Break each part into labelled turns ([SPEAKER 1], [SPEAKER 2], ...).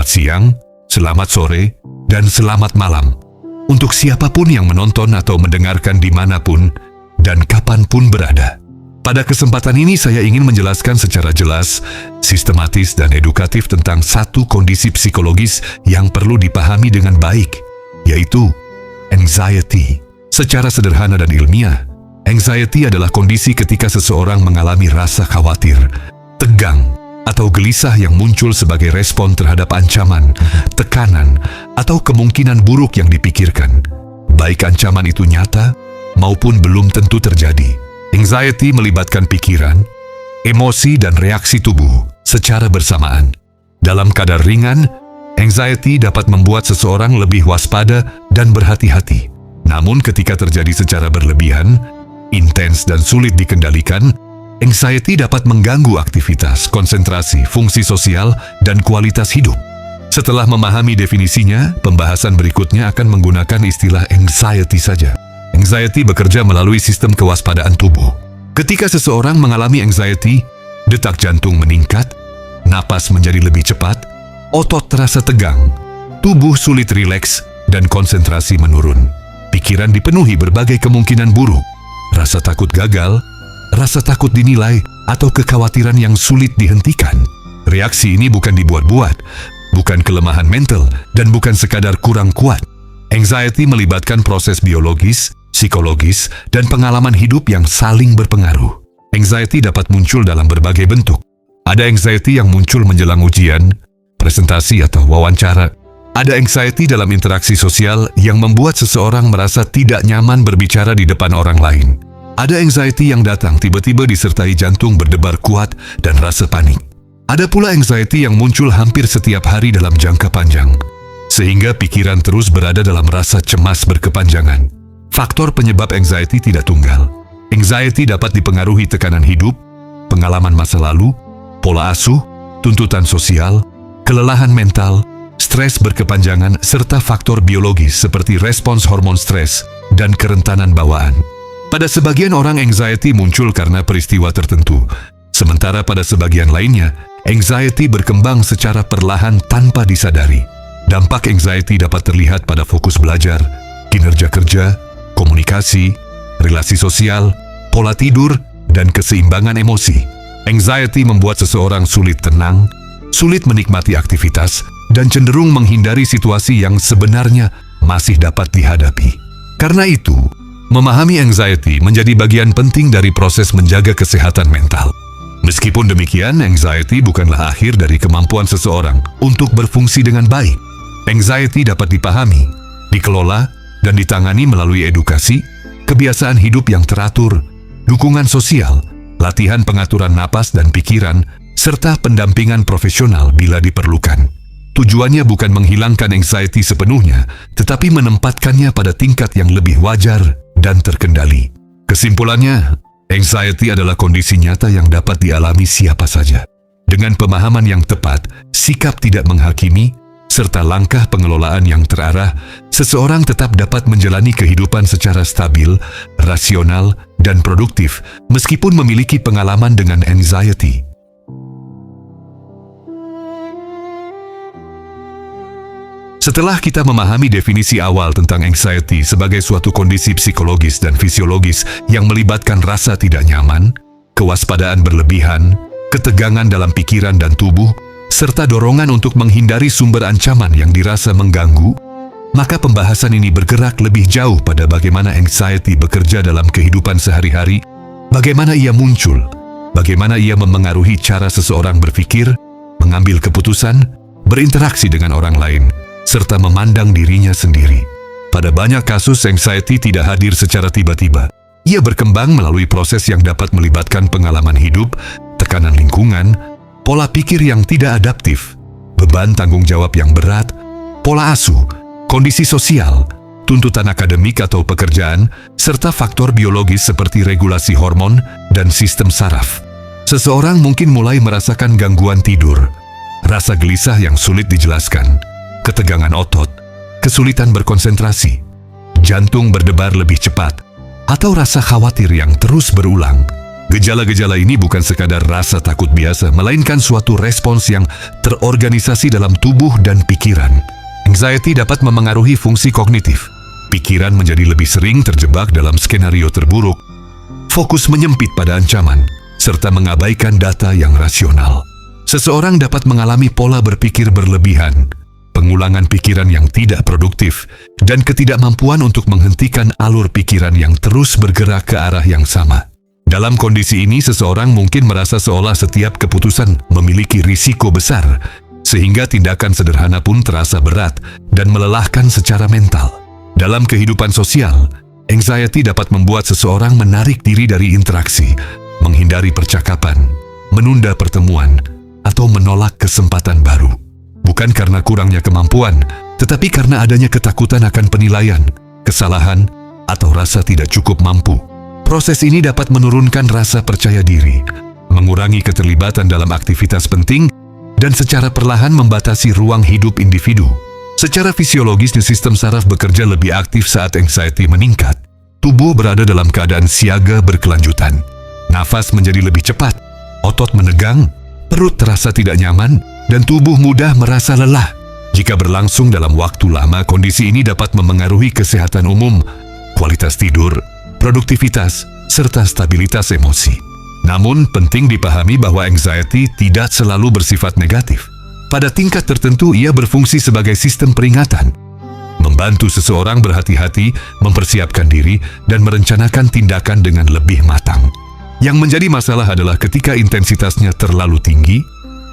[SPEAKER 1] selamat siang, selamat sore, dan selamat malam untuk siapapun yang menonton atau mendengarkan dimanapun dan kapanpun berada. Pada kesempatan ini saya ingin menjelaskan secara jelas, sistematis dan edukatif tentang satu kondisi psikologis yang perlu dipahami dengan baik, yaitu anxiety. Secara sederhana dan ilmiah, anxiety adalah kondisi ketika seseorang mengalami rasa khawatir, tegang, atau gelisah yang muncul sebagai respon terhadap ancaman, tekanan, atau kemungkinan buruk yang dipikirkan, baik ancaman itu nyata maupun belum tentu terjadi. Anxiety melibatkan pikiran, emosi, dan reaksi tubuh secara bersamaan. Dalam kadar ringan, anxiety dapat membuat seseorang lebih waspada dan berhati-hati. Namun ketika terjadi secara berlebihan, intens dan sulit dikendalikan, anxiety dapat mengganggu aktivitas, konsentrasi, fungsi sosial, dan kualitas hidup. Setelah memahami definisinya, pembahasan berikutnya akan menggunakan istilah anxiety saja. Anxiety bekerja melalui sistem kewaspadaan tubuh. Ketika seseorang mengalami anxiety, detak jantung meningkat, napas menjadi lebih cepat, otot terasa tegang, tubuh sulit rileks, dan konsentrasi menurun. Pikiran dipenuhi berbagai kemungkinan buruk, rasa takut gagal, rasa takut dinilai, atau kekhawatiran yang sulit dihentikan. Reaksi ini bukan dibuat-buat, bukan kelemahan mental, dan bukan sekadar kurang kuat. Anxiety melibatkan proses biologis, psikologis, dan pengalaman hidup yang saling berpengaruh. Anxiety dapat muncul dalam berbagai bentuk. Ada anxiety yang muncul menjelang ujian, presentasi, atau wawancara. Ada anxiety dalam interaksi sosial yang membuat seseorang merasa tidak nyaman berbicara di depan orang lain. Ada anxiety yang datang tiba-tiba disertai jantung berdebar kuat dan rasa panik. Ada pula anxiety yang muncul hampir setiap hari dalam jangka panjang, sehingga pikiran terus berada dalam rasa cemas berkepanjangan. Faktor penyebab anxiety tidak tunggal. Anxiety dapat dipengaruhi tekanan hidup, pengalaman masa lalu, pola asuh, tuntutan sosial, kelelahan mental, stres berkepanjangan, serta faktor biologis seperti respons hormon stres dan kerentanan bawaan. Pada sebagian orang anxiety muncul karena peristiwa tertentu, sementara pada sebagian lainnya, anxiety berkembang secara perlahan tanpa disadari. Dampak anxiety dapat terlihat pada fokus belajar, kinerja kerja, komunikasi, relasi sosial, pola tidur, dan keseimbangan emosi. Anxiety membuat seseorang sulit tenang, sulit menikmati aktivitas, dan cenderung menghindari situasi yang sebenarnya masih dapat dihadapi. Karena itu, memahami anxiety menjadi bagian penting dari proses menjaga kesehatan mental. Meskipun demikian, anxiety bukanlah akhir dari kemampuan seseorang untuk berfungsi dengan baik. Anxiety dapat dipahami, dikelola, dan ditangani melalui edukasi, kebiasaan hidup yang teratur, dukungan sosial, latihan pengaturan napas dan pikiran, serta pendampingan profesional bila diperlukan. Tujuannya bukan menghilangkan anxiety sepenuhnya, tetapi menempatkannya pada tingkat yang lebih wajar dan terkendali. Kesimpulannya, anxiety adalah kondisi nyata yang dapat dialami siapa saja. Dengan pemahaman yang tepat, sikap tidak menghakimi, serta langkah pengelolaan yang terarah, seseorang tetap dapat menjalani kehidupan secara stabil, rasional, dan produktif meskipun memiliki pengalaman dengan anxiety. Setelah kita memahami definisi awal tentang anxiety sebagai suatu kondisi psikologis dan fisiologis yang melibatkan rasa tidak nyaman, kewaspadaan berlebihan, ketegangan dalam pikiran dan tubuh, serta dorongan untuk menghindari sumber ancaman yang dirasa mengganggu, maka pembahasan ini bergerak lebih jauh pada bagaimana anxiety bekerja dalam kehidupan sehari-hari, bagaimana ia muncul, bagaimana ia memengaruhi cara seseorang berpikir, mengambil keputusan, berinteraksi dengan orang lain, serta memandang dirinya sendiri. Pada banyak kasus, anxiety tidak hadir secara tiba-tiba. Ia berkembang melalui proses yang dapat melibatkan pengalaman hidup, tekanan lingkungan, pola pikir yang tidak adaptif, beban tanggung jawab yang berat, pola asuh, kondisi sosial, tuntutan akademik atau pekerjaan, serta faktor biologis seperti regulasi hormon dan sistem saraf. Seseorang mungkin mulai merasakan gangguan tidur, rasa gelisah yang sulit dijelaskan, ketegangan otot, kesulitan berkonsentrasi, jantung berdebar lebih cepat, atau rasa khawatir yang terus berulang. Gejala-gejala ini bukan sekadar rasa takut biasa, melainkan suatu respons yang terorganisasi dalam tubuh dan pikiran. Anxiety dapat memengaruhi fungsi kognitif. Pikiran menjadi lebih sering terjebak dalam skenario terburuk, fokus menyempit pada ancaman, serta mengabaikan data yang rasional. Seseorang dapat mengalami pola berpikir berlebihan, pengulangan pikiran yang tidak produktif, dan ketidakmampuan untuk menghentikan alur pikiran yang terus bergerak ke arah yang sama. Dalam kondisi ini, seseorang mungkin merasa seolah setiap keputusan memiliki risiko besar, sehingga tindakan sederhana pun terasa berat dan melelahkan secara mental. Dalam kehidupan sosial, anxiety dapat membuat seseorang menarik diri dari interaksi, menghindari percakapan, menunda pertemuan, atau menolak kesempatan baru. Bukan karena kurangnya kemampuan, tetapi karena adanya ketakutan akan penilaian, kesalahan, atau rasa tidak cukup mampu. Proses ini dapat menurunkan rasa percaya diri, mengurangi keterlibatan dalam aktivitas penting, dan secara perlahan membatasi ruang hidup individu. Secara fisiologis, sistem saraf bekerja lebih aktif saat anxiety meningkat. Tubuh berada dalam keadaan siaga berkelanjutan. Nafas menjadi lebih cepat, otot menegang, perut terasa tidak nyaman, dan tubuh mudah merasa lelah. Jika berlangsung dalam waktu lama, kondisi ini dapat memengaruhi kesehatan umum, kualitas tidur, produktivitas, serta stabilitas emosi. Namun, penting dipahami bahwa anxiety tidak selalu bersifat negatif. Pada tingkat tertentu, ia berfungsi sebagai sistem peringatan, membantu seseorang berhati-hati, mempersiapkan diri, dan merencanakan tindakan dengan lebih matang. Yang menjadi masalah adalah ketika intensitasnya terlalu tinggi,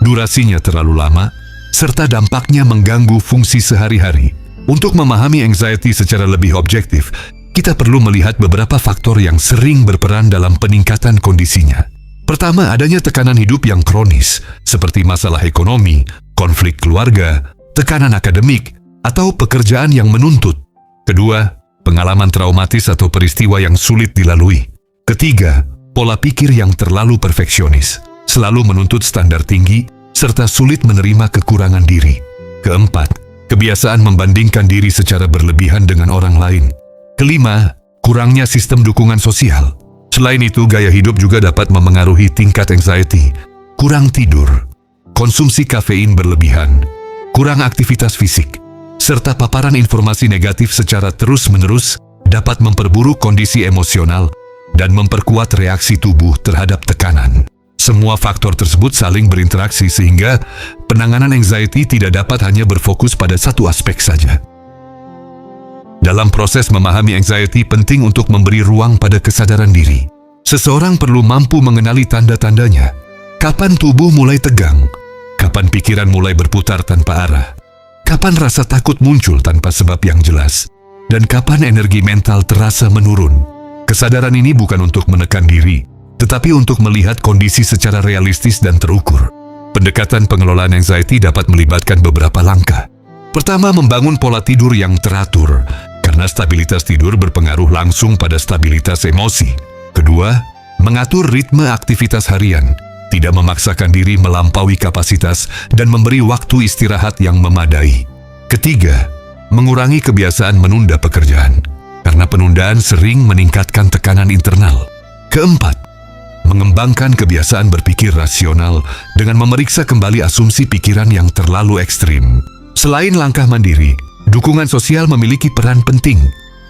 [SPEAKER 1] durasinya terlalu lama, serta dampaknya mengganggu fungsi sehari-hari. Untuk memahami anxiety secara lebih objektif, kita perlu melihat beberapa faktor yang sering berperan dalam peningkatan kondisinya. Pertama, adanya tekanan hidup yang kronis, seperti masalah ekonomi, konflik keluarga, tekanan akademik, atau pekerjaan yang menuntut. Kedua, pengalaman traumatis atau peristiwa yang sulit dilalui. Ketiga, pola pikir yang terlalu perfeksionis, selalu menuntut standar tinggi, serta sulit menerima kekurangan diri. Keempat, kebiasaan membandingkan diri secara berlebihan dengan orang lain. Kelima, kurangnya sistem dukungan sosial. Selain itu, gaya hidup juga dapat memengaruhi tingkat anxiety. Kurang tidur, konsumsi kafein berlebihan, kurang aktivitas fisik, serta paparan informasi negatif secara terus-menerus dapat memperburuk kondisi emosional dan memperkuat reaksi tubuh terhadap tekanan. Semua faktor tersebut saling berinteraksi sehingga penanganan anxiety tidak dapat hanya berfokus pada satu aspek saja. Dalam proses memahami anxiety, penting untuk memberi ruang pada kesadaran diri. Seseorang perlu mampu mengenali tanda-tandanya. Kapan tubuh mulai tegang? Kapan pikiran mulai berputar tanpa arah? Kapan rasa takut muncul tanpa sebab yang jelas? Dan kapan energi mental terasa menurun? Kesadaran ini bukan untuk menekan diri, tetapi untuk melihat kondisi secara realistis dan terukur. Pendekatan pengelolaan anxiety dapat melibatkan beberapa langkah. Pertama, membangun pola tidur yang teratur, karena stabilitas tidur berpengaruh langsung pada stabilitas emosi. Kedua, mengatur ritme aktivitas harian, tidak memaksakan diri melampaui kapasitas dan memberi waktu istirahat yang memadai. Ketiga, mengurangi kebiasaan menunda pekerjaan, karena penundaan sering meningkatkan tekanan internal. Keempat, mengembangkan kebiasaan berpikir rasional dengan memeriksa kembali asumsi pikiran yang terlalu ekstrim. Selain langkah mandiri, dukungan sosial memiliki peran penting.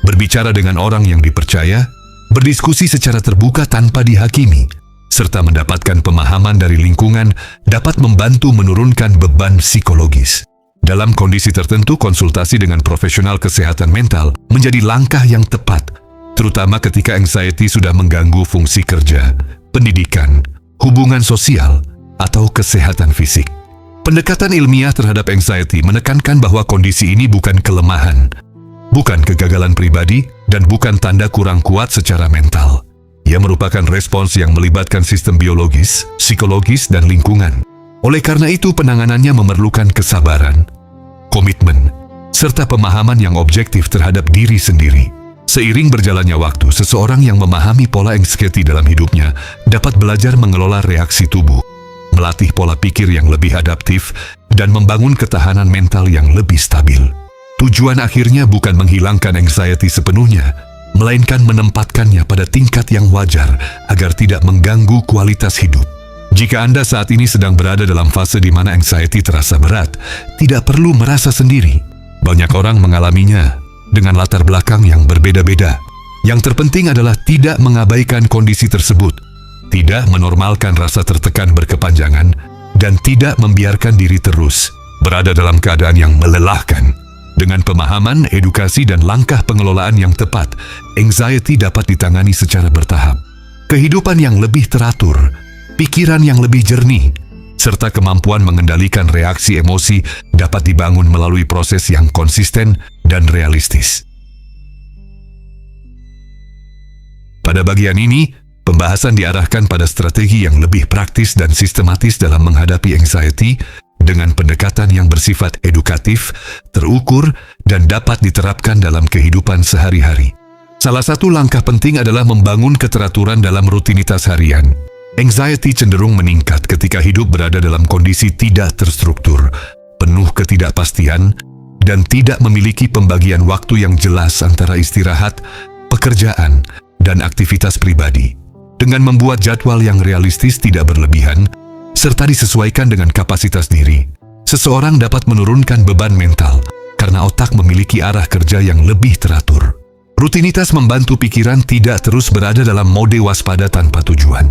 [SPEAKER 1] Berbicara dengan orang yang dipercaya, berdiskusi secara terbuka tanpa dihakimi, serta mendapatkan pemahaman dari lingkungan dapat membantu menurunkan beban psikologis. Dalam kondisi tertentu, konsultasi dengan profesional kesehatan mental menjadi langkah yang tepat, terutama ketika anxiety sudah mengganggu fungsi kerja, pendidikan, hubungan sosial, atau kesehatan fisik. Pendekatan ilmiah terhadap anxiety menekankan bahwa kondisi ini bukan kelemahan, bukan kegagalan pribadi, dan bukan tanda kurang kuat secara mental. Ia merupakan respons yang melibatkan sistem biologis, psikologis, dan lingkungan. Oleh karena itu, penanganannya memerlukan kesabaran, komitmen, serta pemahaman yang objektif terhadap diri sendiri. Seiring berjalannya waktu, seseorang yang memahami pola anxiety dalam hidupnya dapat belajar mengelola reaksi tubuh, melatih pola pikir yang lebih adaptif, dan membangun ketahanan mental yang lebih stabil. Tujuan akhirnya bukan menghilangkan anxiety sepenuhnya, melainkan menempatkannya pada tingkat yang wajar agar tidak mengganggu kualitas hidup. Jika Anda saat ini sedang berada dalam fase di mana anxiety terasa berat, tidak perlu merasa sendiri. Banyak orang mengalaminya dengan latar belakang yang berbeda-beda. Yang terpenting adalah tidak mengabaikan kondisi tersebut, tidak menormalkan rasa tertekan berkepanjangan, dan tidak membiarkan diri terus berada dalam keadaan yang melelahkan. Dengan pemahaman, edukasi, dan langkah pengelolaan yang tepat, anxiety dapat ditangani secara bertahap. Kehidupan yang lebih teratur, pikiran yang lebih jernih, serta kemampuan mengendalikan reaksi emosi dapat dibangun melalui proses yang konsisten dan realistis. Pada bagian ini, pembahasan diarahkan pada strategi yang lebih praktis dan sistematis dalam menghadapi anxiety dengan pendekatan yang bersifat edukatif, terukur, dan dapat diterapkan dalam kehidupan sehari-hari. Salah satu langkah penting adalah membangun keteraturan dalam rutinitas harian. Anxiety cenderung meningkat ketika hidup berada dalam kondisi tidak terstruktur, penuh ketidakpastian, dan tidak memiliki pembagian waktu yang jelas antara istirahat, pekerjaan, dan aktivitas pribadi. Dengan membuat jadwal yang realistis tidak berlebihan, serta disesuaikan dengan kapasitas diri, seseorang dapat menurunkan beban mental karena otak memiliki arah kerja yang lebih teratur. Rutinitas membantu pikiran tidak terus berada dalam mode waspada tanpa tujuan.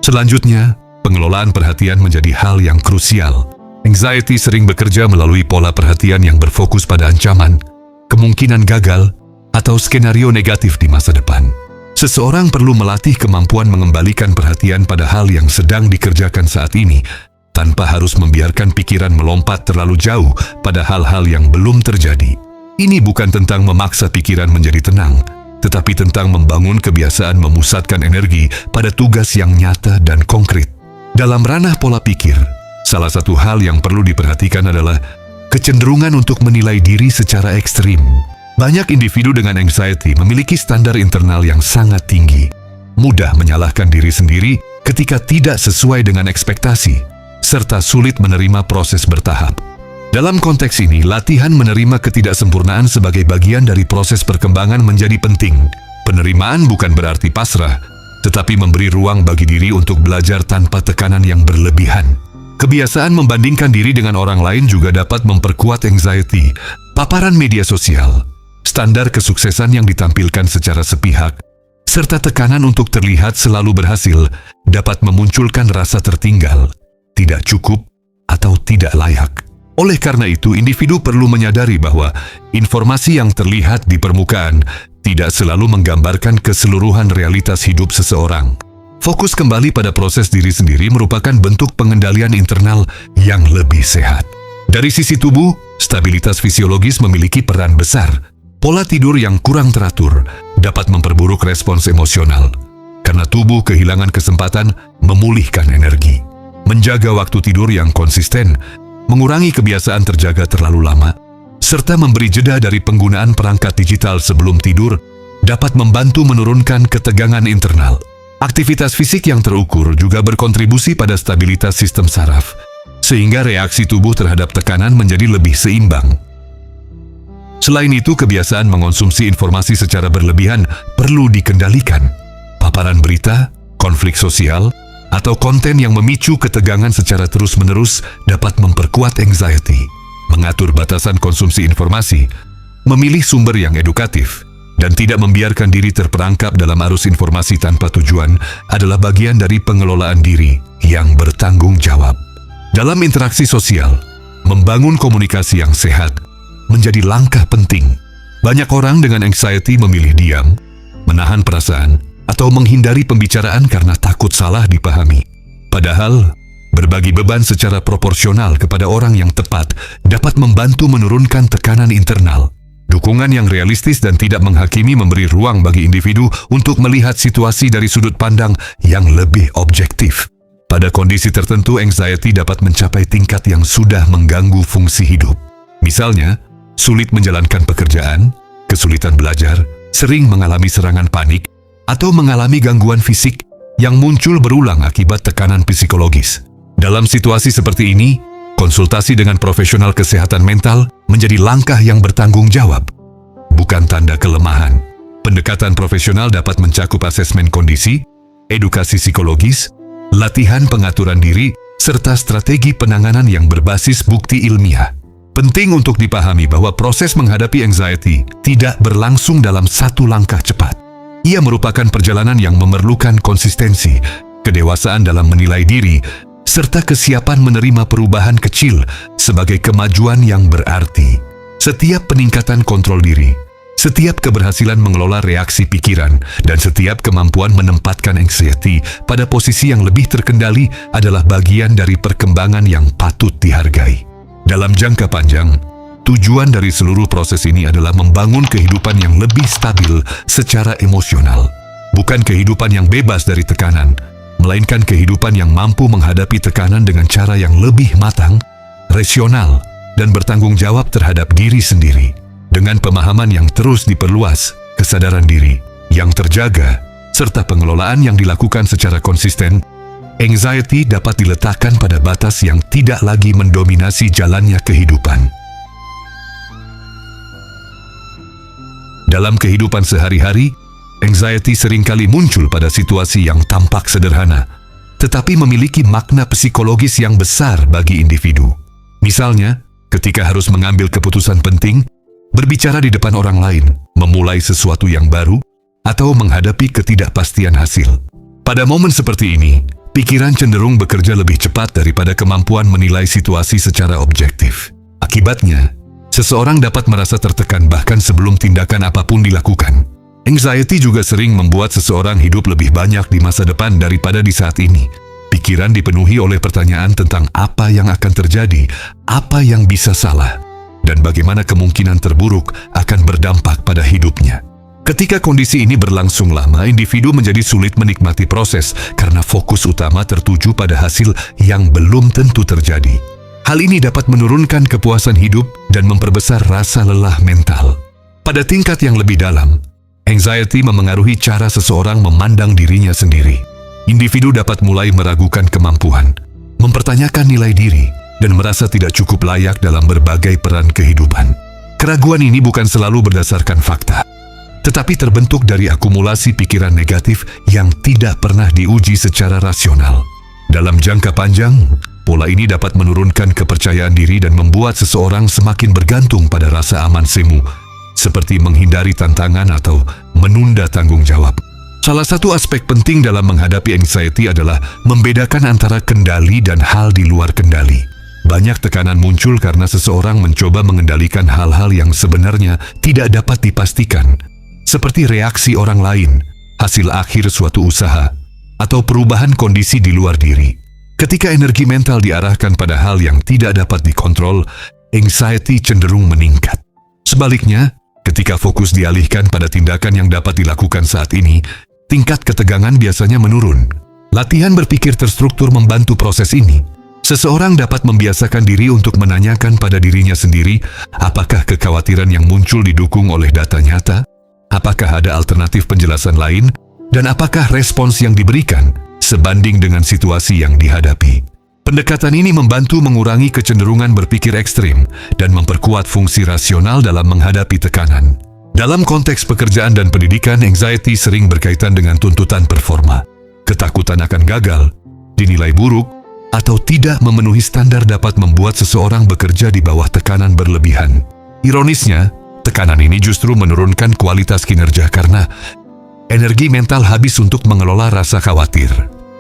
[SPEAKER 1] Selanjutnya, pengelolaan perhatian menjadi hal yang krusial. Anxiety sering bekerja melalui pola perhatian yang berfokus pada ancaman, kemungkinan gagal, atau skenario negatif di masa depan. Seseorang perlu melatih kemampuan mengembalikan perhatian pada hal yang sedang dikerjakan saat ini, tanpa harus membiarkan pikiran melompat terlalu jauh pada hal-hal yang belum terjadi. Ini bukan tentang memaksa pikiran menjadi tenang, tetapi tentang membangun kebiasaan memusatkan energi pada tugas yang nyata dan konkret. Dalam ranah pola pikir, salah satu hal yang perlu diperhatikan adalah kecenderungan untuk menilai diri secara ekstrim. Banyak individu dengan anxiety memiliki standar internal yang sangat tinggi, mudah menyalahkan diri sendiri ketika tidak sesuai dengan ekspektasi, serta sulit menerima proses bertahap. Dalam konteks ini, latihan menerima ketidaksempurnaan sebagai bagian dari proses perkembangan menjadi penting. Penerimaan bukan berarti pasrah, tetapi memberi ruang bagi diri untuk belajar tanpa tekanan yang berlebihan. Kebiasaan membandingkan diri dengan orang lain juga dapat memperkuat anxiety. Paparan media sosial, standar kesuksesan yang ditampilkan secara sepihak, serta tekanan untuk terlihat selalu berhasil dapat memunculkan rasa tertinggal, tidak cukup, atau tidak layak. Oleh karena itu, individu perlu menyadari bahwa informasi yang terlihat di permukaan tidak selalu menggambarkan keseluruhan realitas hidup seseorang. Fokus kembali pada proses diri sendiri merupakan bentuk pengendalian internal yang lebih sehat. Dari sisi tubuh, stabilitas fisiologis memiliki peran besar. Pola tidur yang kurang teratur dapat memperburuk respons emosional, karena tubuh kehilangan kesempatan memulihkan energi. Menjaga waktu tidur yang konsisten, mengurangi kebiasaan terjaga terlalu lama, serta memberi jeda dari penggunaan perangkat digital sebelum tidur dapat membantu menurunkan ketegangan internal. Aktivitas fisik yang terukur juga berkontribusi pada stabilitas sistem saraf, sehingga reaksi tubuh terhadap tekanan menjadi lebih seimbang. Selain itu, kebiasaan mengonsumsi informasi secara berlebihan perlu dikendalikan. Paparan berita, konflik sosial, atau konten yang memicu ketegangan secara terus-menerus dapat memperkuat anxiety. Mengatur batasan konsumsi informasi, memilih sumber yang edukatif, dan tidak membiarkan diri terperangkap dalam arus informasi tanpa tujuan adalah bagian dari pengelolaan diri yang bertanggung jawab. Dalam interaksi sosial, membangun komunikasi yang sehat menjadi langkah penting. Banyak orang dengan anxiety memilih diam, menahan perasaan, atau menghindari pembicaraan karena takut salah dipahami. Padahal, berbagi beban secara proporsional kepada orang yang tepat dapat membantu menurunkan tekanan internal. Dukungan yang realistis dan tidak menghakimi memberi ruang bagi individu untuk melihat situasi dari sudut pandang yang lebih objektif. Pada kondisi tertentu, anxiety dapat mencapai tingkat yang sudah mengganggu fungsi hidup. Misalnya, sulit menjalankan pekerjaan, kesulitan belajar, sering mengalami serangan panik, atau mengalami gangguan fisik yang muncul berulang akibat tekanan psikologis. Dalam situasi seperti ini, konsultasi dengan profesional kesehatan mental menjadi langkah yang bertanggung jawab, bukan tanda kelemahan. Pendekatan profesional dapat mencakup asesmen kondisi, edukasi psikologis, latihan pengaturan diri, serta strategi penanganan yang berbasis bukti ilmiah. Penting untuk dipahami bahwa proses menghadapi anxiety tidak berlangsung dalam satu langkah cepat. Ia merupakan perjalanan yang memerlukan konsistensi, kedewasaan dalam menilai diri, serta kesiapan menerima perubahan kecil sebagai kemajuan yang berarti. Setiap peningkatan kontrol diri, setiap keberhasilan mengelola reaksi pikiran, dan setiap kemampuan menempatkan anxiety pada posisi yang lebih terkendali adalah bagian dari perkembangan yang patut dihargai. Dalam jangka panjang, tujuan dari seluruh proses ini adalah membangun kehidupan yang lebih stabil secara emosional. Bukan kehidupan yang bebas dari tekanan, melainkan kehidupan yang mampu menghadapi tekanan dengan cara yang lebih matang, rasional, dan bertanggung jawab terhadap diri sendiri. Dengan pemahaman yang terus diperluas, kesadaran diri yang terjaga, serta pengelolaan yang dilakukan secara konsisten, anxiety dapat diletakkan pada batas yang tidak lagi mendominasi jalannya kehidupan. Dalam kehidupan sehari-hari, anxiety seringkali muncul pada situasi yang tampak sederhana, tetapi memiliki makna psikologis yang besar bagi individu. Misalnya, ketika harus mengambil keputusan penting, berbicara di depan orang lain, memulai sesuatu yang baru, atau menghadapi ketidakpastian hasil. Pada momen seperti ini, pikiran cenderung bekerja lebih cepat daripada kemampuan menilai situasi secara objektif. Akibatnya, seseorang dapat merasa tertekan bahkan sebelum tindakan apapun dilakukan. Anxiety juga sering membuat seseorang hidup lebih banyak di masa depan daripada di saat ini. Pikiran dipenuhi oleh pertanyaan tentang apa yang akan terjadi, apa yang bisa salah, dan bagaimana kemungkinan terburuk akan berdampak pada hidupnya. Ketika kondisi ini berlangsung lama, individu menjadi sulit menikmati proses karena fokus utama tertuju pada hasil yang belum tentu terjadi. Hal ini dapat menurunkan kepuasan hidup dan memperbesar rasa lelah mental. Pada tingkat yang lebih dalam, anxiety memengaruhi cara seseorang memandang dirinya sendiri. Individu dapat mulai meragukan kemampuan, mempertanyakan nilai diri, dan merasa tidak cukup layak dalam berbagai peran kehidupan. Keraguan ini bukan selalu berdasarkan fakta, tetapi terbentuk dari akumulasi pikiran negatif yang tidak pernah diuji secara rasional. Dalam jangka panjang, pola ini dapat menurunkan kepercayaan diri dan membuat seseorang semakin bergantung pada rasa aman semu, seperti menghindari tantangan atau menunda tanggung jawab. Salah satu aspek penting dalam menghadapi anxiety adalah membedakan antara kendali dan hal di luar kendali. Banyak tekanan muncul karena seseorang mencoba mengendalikan hal-hal yang sebenarnya tidak dapat dipastikan, seperti reaksi orang lain, hasil akhir suatu usaha, atau perubahan kondisi di luar diri. Ketika energi mental diarahkan pada hal yang tidak dapat dikontrol, anxiety cenderung meningkat. Sebaliknya, ketika fokus dialihkan pada tindakan yang dapat dilakukan saat ini, tingkat ketegangan biasanya menurun. Latihan berpikir terstruktur membantu proses ini. Seseorang dapat membiasakan diri untuk menanyakan pada dirinya sendiri, apakah kekhawatiran yang muncul didukung oleh data nyata? Apakah ada alternatif penjelasan lain? Dan apakah respons yang diberikan sebanding dengan situasi yang dihadapi? Pendekatan ini membantu mengurangi kecenderungan berpikir ekstrim dan memperkuat fungsi rasional dalam menghadapi tekanan. Dalam konteks pekerjaan dan pendidikan, anxiety sering berkaitan dengan tuntutan performa. Ketakutan akan gagal, dinilai buruk, atau tidak memenuhi standar dapat membuat seseorang bekerja di bawah tekanan berlebihan. Ironisnya, tekanan ini justru menurunkan kualitas kinerja karena energi mental habis untuk mengelola rasa khawatir.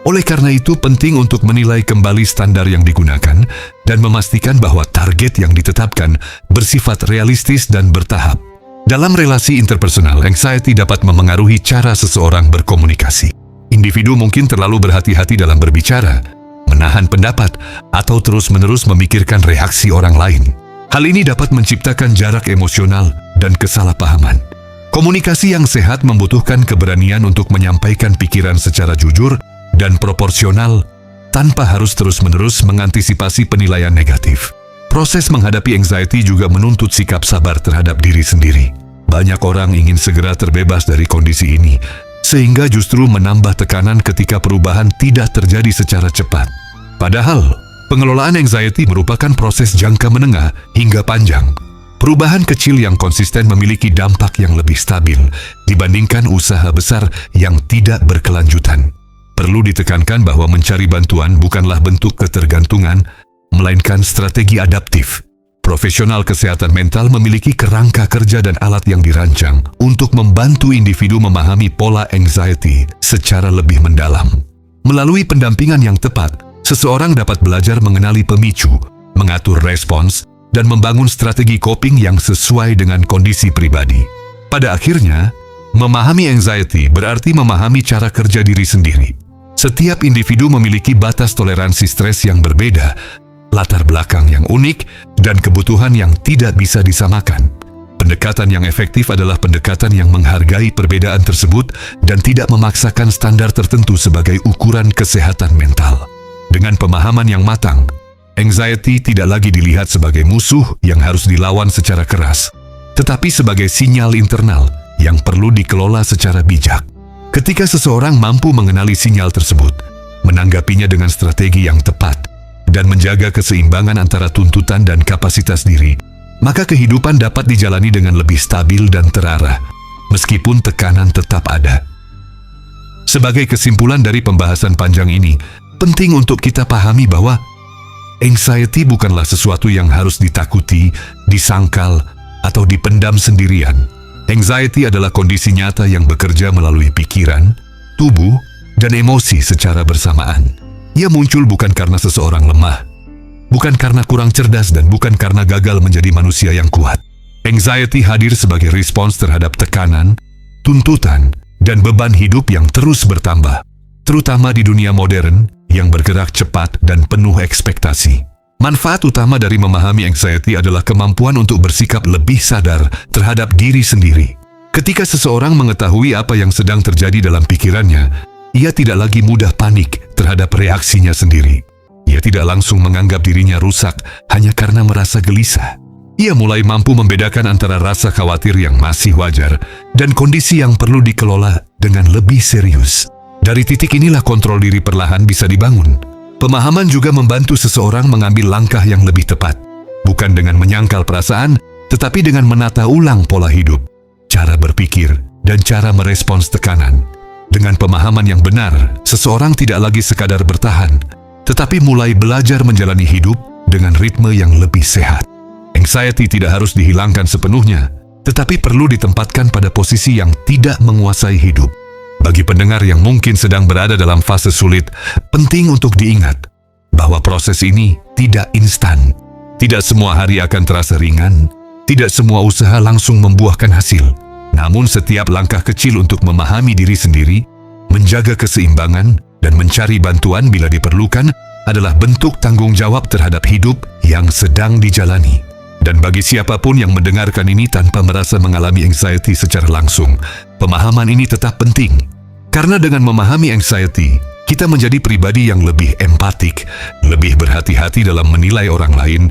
[SPEAKER 1] Oleh karena itu, penting untuk menilai kembali standar yang digunakan dan memastikan bahwa target yang ditetapkan bersifat realistis dan bertahap. Dalam relasi interpersonal, anxiety dapat memengaruhi cara seseorang berkomunikasi. Individu mungkin terlalu berhati-hati dalam berbicara, menahan pendapat, atau terus-menerus memikirkan reaksi orang lain. Hal ini dapat menciptakan jarak emosional dan kesalahpahaman. Komunikasi yang sehat membutuhkan keberanian untuk menyampaikan pikiran secara jujur dan proporsional tanpa harus terus-menerus mengantisipasi penilaian negatif. Proses menghadapi anxiety juga menuntut sikap sabar terhadap diri sendiri. Banyak orang ingin segera terbebas dari kondisi ini, sehingga justru menambah tekanan ketika perubahan tidak terjadi secara cepat. Padahal, pengelolaan anxiety merupakan proses jangka menengah hingga panjang. Perubahan kecil yang konsisten memiliki dampak yang lebih stabil dibandingkan usaha besar yang tidak berkelanjutan. Perlu ditekankan bahwa mencari bantuan bukanlah bentuk ketergantungan, melainkan strategi adaptif. Profesional kesehatan mental memiliki kerangka kerja dan alat yang dirancang untuk membantu individu memahami pola anxiety secara lebih mendalam. Melalui pendampingan yang tepat, seseorang dapat belajar mengenali pemicu, mengatur respons, dan membangun strategi coping yang sesuai dengan kondisi pribadi. Pada akhirnya, memahami anxiety berarti memahami cara kerja diri sendiri. Setiap individu memiliki batas toleransi stres yang berbeda, latar belakang yang unik, dan kebutuhan yang tidak bisa disamakan. Pendekatan yang efektif adalah pendekatan yang menghargai perbedaan tersebut dan tidak memaksakan standar tertentu sebagai ukuran kesehatan mental. Dengan pemahaman yang matang, anxiety tidak lagi dilihat sebagai musuh yang harus dilawan secara keras, tetapi sebagai sinyal internal yang perlu dikelola secara bijak. Ketika seseorang mampu mengenali sinyal tersebut, menanggapinya dengan strategi yang tepat, dan menjaga keseimbangan antara tuntutan dan kapasitas diri, maka kehidupan dapat dijalani dengan lebih stabil dan terarah, meskipun tekanan tetap ada. Sebagai kesimpulan dari pembahasan panjang ini, penting untuk kita pahami bahwa anxiety bukanlah sesuatu yang harus ditakuti, disangkal, atau dipendam sendirian. Anxiety adalah kondisi nyata yang bekerja melalui pikiran, tubuh, dan emosi secara bersamaan. Ia muncul bukan karena seseorang lemah, bukan karena kurang cerdas, dan bukan karena gagal menjadi manusia yang kuat. Anxiety hadir sebagai respons terhadap tekanan, tuntutan, dan beban hidup yang terus bertambah, terutama di dunia modern yang bergerak cepat dan penuh ekspektasi. Manfaat utama dari memahami anxiety adalah kemampuan untuk bersikap lebih sadar terhadap diri sendiri. Ketika seseorang mengetahui apa yang sedang terjadi dalam pikirannya, ia tidak lagi mudah panik terhadap reaksinya sendiri. Ia tidak langsung menganggap dirinya rusak hanya karena merasa gelisah. Ia mulai mampu membedakan antara rasa khawatir yang masih wajar dan kondisi yang perlu dikelola dengan lebih serius. Dari titik inilah kontrol diri perlahan bisa dibangun. Pemahaman juga membantu seseorang mengambil langkah yang lebih tepat, bukan dengan menyangkal perasaan, tetapi dengan menata ulang pola hidup, cara berpikir, dan cara merespons tekanan. Dengan pemahaman yang benar, seseorang tidak lagi sekadar bertahan, tetapi mulai belajar menjalani hidup dengan ritme yang lebih sehat. Anxiety tidak harus dihilangkan sepenuhnya, tetapi perlu ditempatkan pada posisi yang tidak menguasai hidup. Bagi pendengar yang mungkin sedang berada dalam fase sulit, penting untuk diingat bahwa proses ini tidak instan. Tidak semua hari akan terasa ringan, tidak semua usaha langsung membuahkan hasil. Namun setiap langkah kecil untuk memahami diri sendiri, menjaga keseimbangan, dan mencari bantuan bila diperlukan adalah bentuk tanggung jawab terhadap hidup yang sedang dijalani. Dan bagi siapapun yang mendengarkan ini tanpa merasa mengalami anxiety secara langsung, pemahaman ini tetap penting. Karena dengan memahami anxiety, kita menjadi pribadi yang lebih empatik, lebih berhati-hati dalam menilai orang lain,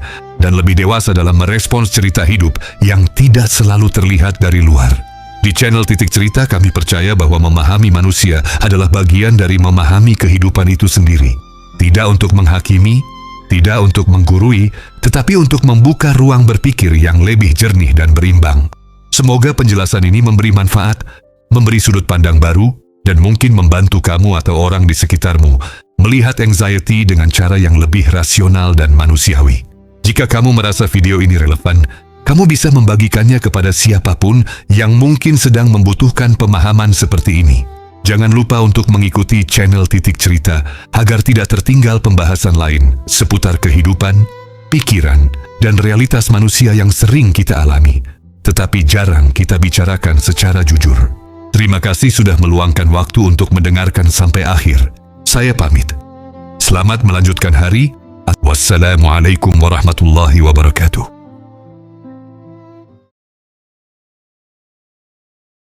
[SPEAKER 1] dan lebih dewasa dalam merespons cerita hidup yang tidak selalu terlihat dari luar. Di channel Titik Cerita, kami percaya bahwa memahami manusia adalah bagian dari memahami kehidupan itu sendiri. Tidak untuk menghakimi, tidak untuk menggurui, tetapi untuk membuka ruang berpikir yang lebih jernih dan berimbang. Semoga penjelasan ini memberi manfaat, memberi sudut pandang baru, dan mungkin membantu kamu atau orang di sekitarmu melihat anxiety dengan cara yang lebih rasional dan manusiawi. Jika kamu merasa video ini relevan, kamu bisa membagikannya kepada siapapun yang mungkin sedang membutuhkan pemahaman seperti ini. Jangan lupa untuk mengikuti channel Titik Cerita agar tidak tertinggal pembahasan lain seputar kehidupan, pikiran, dan realitas manusia yang sering kita alami, tetapi jarang kita bicarakan secara jujur. Terima kasih sudah meluangkan waktu untuk mendengarkan sampai akhir. Saya pamit. Selamat melanjutkan hari. Wassalamualaikum warahmatullahi wabarakatuh.